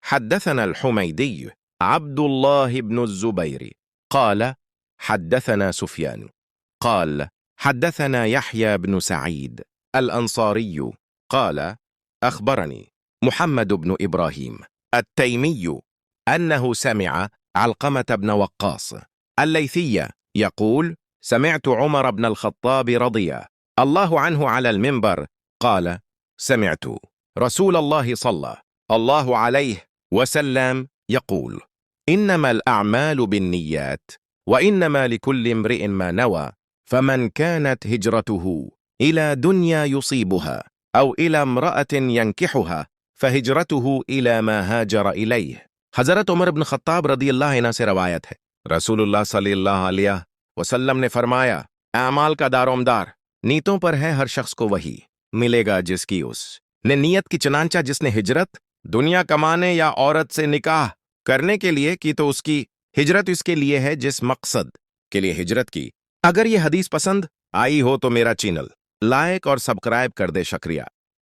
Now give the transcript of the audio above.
حدثنا الحميدي عبد الله بن الزبير قال حدثنا سفيان قال حدثنا يحيى بن سعيد الأنصاري قال أخبرني محمد بن إبراهيم التيمي أنه سمع علقمة بن وقاص الليثي يقول سمعت عمر بن الخطاب رضي الله عنه على المنبر قال سمعت رسول الله صلى الله عليه وسلم يقول إنما الأعمال بالنيات وإنما لكل امرئ ما نوى فمن كانت هجرته إلى دنيا يصيبها أو إلى امرأة ينكحها فهجرته إلى ما هاجر إليه। हज़रत उमर इब्न खत्ताब रदी अल्लाह अन्हु से रवायत है, रसूलुल्लाह सल्लल्लाहु अलैहि वसल्लम ने फरमाया, अमाल का दारोमदार नीतों पर है, हर शख्स को वही मिलेगा जिसकी उसने नीयत की। चनांचा जिसने हिजरत दुनिया कमाने या औरत से निकाह करने के लिए की तो उसकी हिजरत इसके लिए है जिस मकसद के लिए हिजरत की। अगर ये हदीस पसंद आई हो तो मेरा चैनल लाइक और सब्सक्राइब कर दे। शुक्रिया।